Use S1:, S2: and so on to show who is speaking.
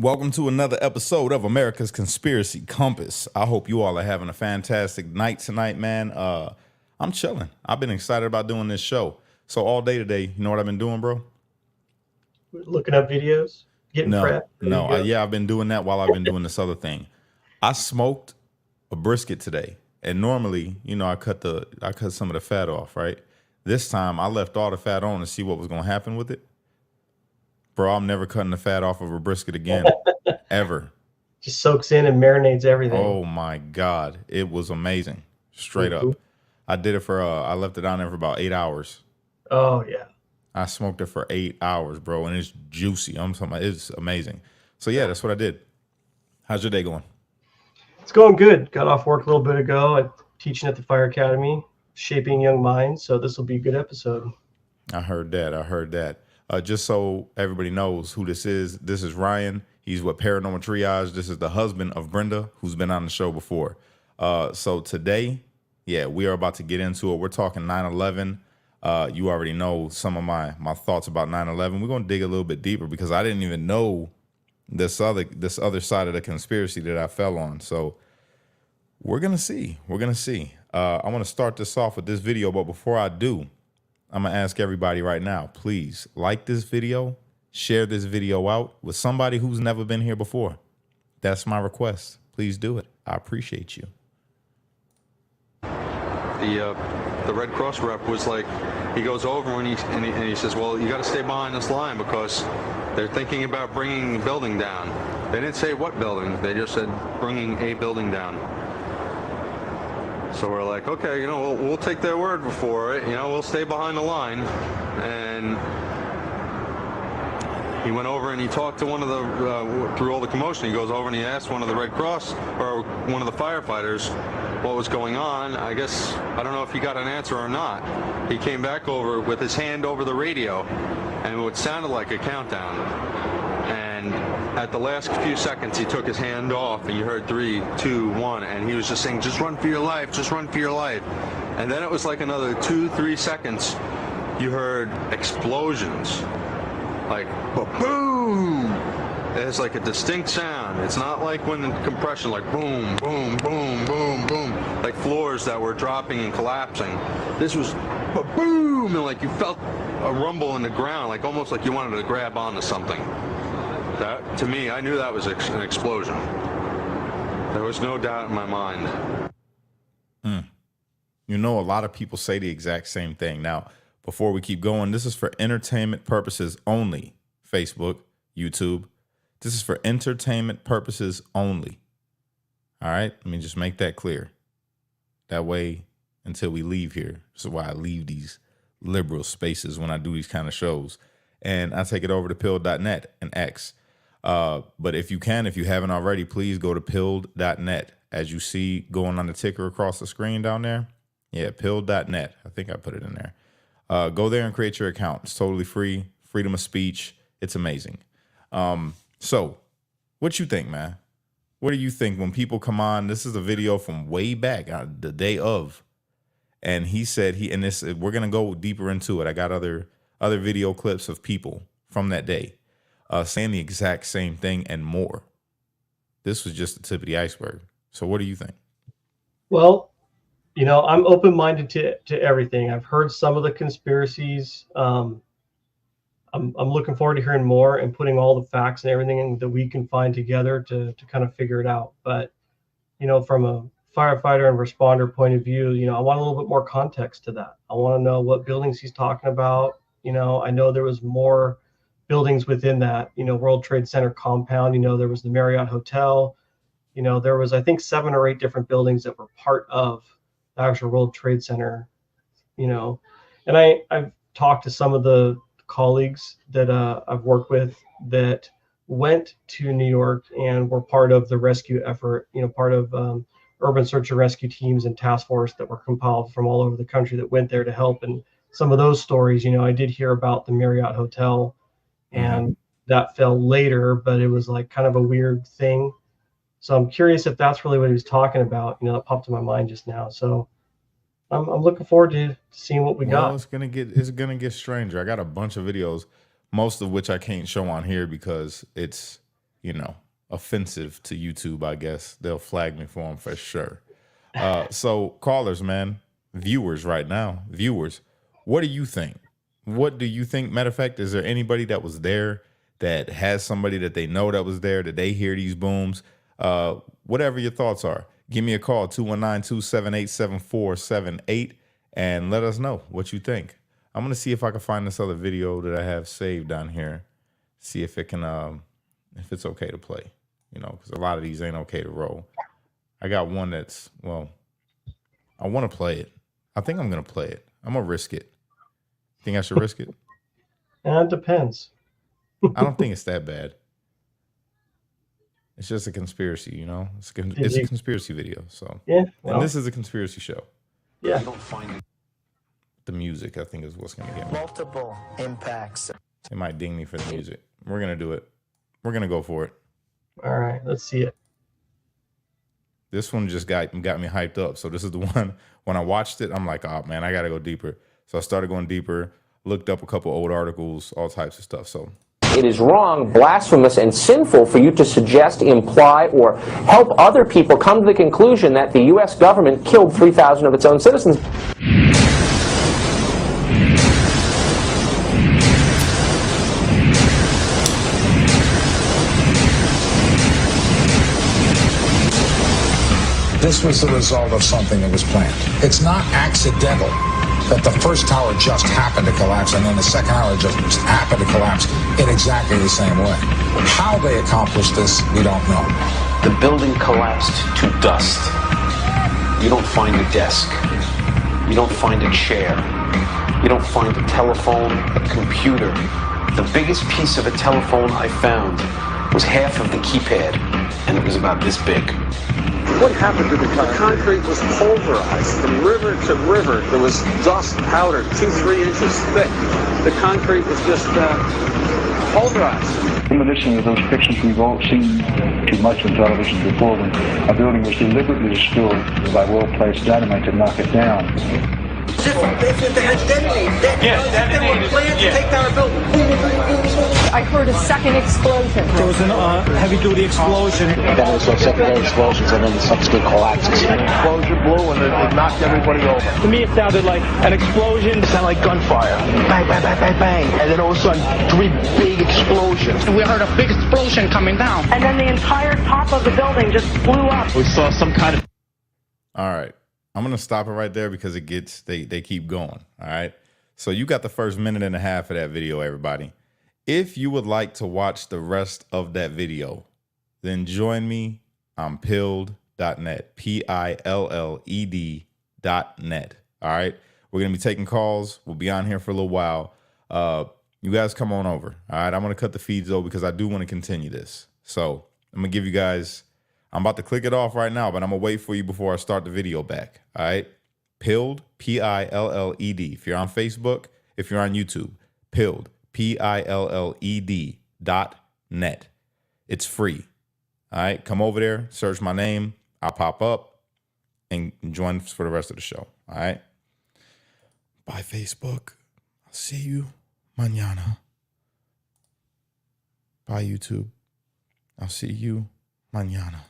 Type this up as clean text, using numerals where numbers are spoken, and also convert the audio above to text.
S1: Welcome to another episode of America's Conspiracy Compass. I hope you all are having a fantastic night tonight, man. I'm chilling. I've been excited about doing this show. So all day today, you know what I've been doing, bro?
S2: Looking up videos, getting
S1: No,
S2: prepped. Ready
S1: no.
S2: to go.
S1: Yeah, I've been doing that while I've been doing this other thing. I smoked a brisket today, and normally, I cut some of the fat off, right? This time, I left all the fat on to see what was gonna happen with it. Bro, I'm never cutting the fat off of a brisket again, ever.
S2: Just soaks in and marinates everything.
S1: Oh my God, it was amazing, straight
S2: Mhm.
S1: up. I did it for I left it down there for about 8 hours.
S2: Oh yeah.
S1: I smoked it for 8 hours, bro, and it's juicy. I'm talking about it's amazing. So yeah, that's what I did. How's your day going?
S2: It's going good. Got off work a little bit ago. I'm teaching at the Fire Academy, shaping young minds. So this will be a good episode.
S1: I heard that. I heard that. Just so everybody knows who this is Ryan. He's with Paranormal Triage. This is the husband of Brenda, who's been on the show before. So today, yeah, we are about to get into it. We're talking 9/11. You already know some of my thoughts about 9/11. We're gonna dig a little bit deeper because I didn't even know this other side of the conspiracy that I fell on. So we're gonna see. We're gonna see. I want to start this off with this video, but before I do, I'm gonna ask everybody right now, please like this video, share this video out with somebody who's never been here before. That's my request. Please do it. I appreciate you.
S3: The Red Cross rep was like, he goes over and he says, well, you got to stay behind this line because they're thinking about bringing the building down. They didn't say what building. They just said bringing a building down. So we're like, okay, we'll take their word for it. We'll stay behind the line. And he went over and he talked to one of the, through all the commotion, he goes over and he asked one of the Red Cross or one of the firefighters what was going on. I guess, I don't know if he got an answer or not. He came back over with his hand over the radio and what sounded like a countdown. And at the last few seconds, he took his hand off and you heard 3, 2, 1. And he was just saying, just run for your life, just run for your life. And then it was like another 2, 3 seconds. You heard explosions. Like, boom! It's like a distinct sound. It's not like when compression, like boom, boom, boom, boom, boom, like floors that were dropping and collapsing. This was boom, and like you felt a rumble in the ground, like almost like you wanted to grab onto something. That, to me, I knew that was an explosion. There was no doubt in my mind.
S1: A lot of people say the exact same thing. Now, before we keep going, this is for entertainment purposes only. Facebook, YouTube. This is for entertainment purposes only. All right? Let me just make that clear. That way, until we leave here. This is why I leave these liberal spaces when I do these kind of shows. And I take it over to pilled.net and X. But if you haven't already, please go to pilled.net. As you see going on the ticker across the screen down there. Yeah, pilled.net. I think I put it in there. Go there and create your account. It's totally free. Freedom of speech. It's amazing. So what you think, man? What do you think when people come on? This is a video from way back, the day of. And he said we're going to go deeper into it. I got other video clips of people from that day saying the exact same thing and more. This was just the tip of the iceberg. So what do you think?
S2: Well, I'm open-minded to everything. I've heard some of the conspiracies. I'm looking forward to hearing more and putting all the facts and everything that we can find together to kind of figure it out. But, from a firefighter and responder point of view, I want a little bit more context to that. I want to know what buildings he's talking about. I know there was more buildings within that, World Trade Center compound. There was the Marriott Hotel. There was, I think, 7 or 8 different buildings that were part of the actual World Trade Center, And I've talked to some of the colleagues that I've worked with that went to New York and were part of the rescue effort, part of urban search and rescue teams and task force that were compiled from all over the country that went there to help. And some of those stories, I did hear about the Marriott Hotel and that fell later, but it was like kind of a weird thing. So I'm curious if that's really what he was talking about. That popped in my mind just now. So I'm looking forward to seeing what we got.
S1: It's gonna get stranger. I got a bunch of videos, most of which I can't show on here because it's offensive to YouTube, I guess. They'll flag me for them for sure. So callers, man, viewers right now, what do you think? What do you think? Matter of fact, is there anybody that was there that has somebody that they know that was there, that they hear these booms? Whatever your thoughts are, give me a call, 219-278-7478, and let us know what you think. I'm going to see if I can find this other video that I have saved down here. See if it can, if it's okay to play, because a lot of these ain't okay to roll. I got one that's, well, I want to play it. I think I'm going to play it. I'm going to risk it. Think I should risk it?
S2: It depends.
S1: I don't think it's that bad. It's just a conspiracy, It's a conspiracy video. So
S2: yeah, well,
S1: and this is a conspiracy show.
S2: Yeah.
S4: You don't find
S1: The music, I think, is what's going to get me.
S4: multiple impacts.
S1: It might ding me for the music. We're going to do it. We're going to go for it.
S2: All right, let's see it.
S1: This one just got me hyped up. So this is the one, when I watched it, I'm like, oh, man, I got to go deeper. So I started going deeper, looked up a couple old articles, all types of stuff. So
S5: it is wrong, blasphemous, and sinful for you to suggest, imply, or help other people come to the conclusion that the U.S. government killed 3,000 of its own citizens.
S6: This was the result of something that was planned. It's not accidental that the first tower just happened to collapse and then the second tower just happened to collapse in exactly the same way. How they accomplished this, we don't know.
S4: The building collapsed to dust. You don't find a desk. You don't find a chair. You don't find a telephone, a computer. The biggest piece of a telephone I found was half of the keypad, and it was about this big.
S7: What happened to the concrete was pulverized from river to river. There was dust, powder, 2-3 inches thick. The concrete was just pulverized.
S8: In addition to those pictures we've all seen too much on television before, when a building was deliberately destroyed by well-placed dynamite to knock it down.
S9: They had detonated. They were planned to take down a building.
S10: I heard a second explosion.
S11: There was a heavy-duty explosion.
S12: Then there was secondary explosions and then subsequent collapses.
S7: An explosion blew and it knocked everybody over.
S11: To me, it sounded like an explosion.
S7: It sounded like gunfire. Bang, bang, bang, bang, bang. And then all of a sudden, 3 big explosions.
S11: We heard a big explosion coming down.
S10: And then the entire top of the building just blew up.
S7: We saw some kind of...
S1: all right. I'm going to stop it right there because it gets, they keep going. All right. So you got the first minute and a half of that video, everybody. If you would like to watch the rest of that video, then join me on pilled.net, PILLED.net. All right. We're going to be taking calls. We'll be on here for a little while. You guys come on over. All right. I'm going to cut the feeds though, because I do want to continue this. So I'm going to give you guys, I'm about to click it off right now, but I'm going to wait for you before I start the video back. All right. Pilled, PILLED. If you're on Facebook, if you're on YouTube, Pilled, PILLED.net. It's free. All right. Come over there, search my name. I'll pop up and join us for the rest of the show. All right. Bye, Facebook. I'll see you mañana. Bye, YouTube. I'll see you mañana.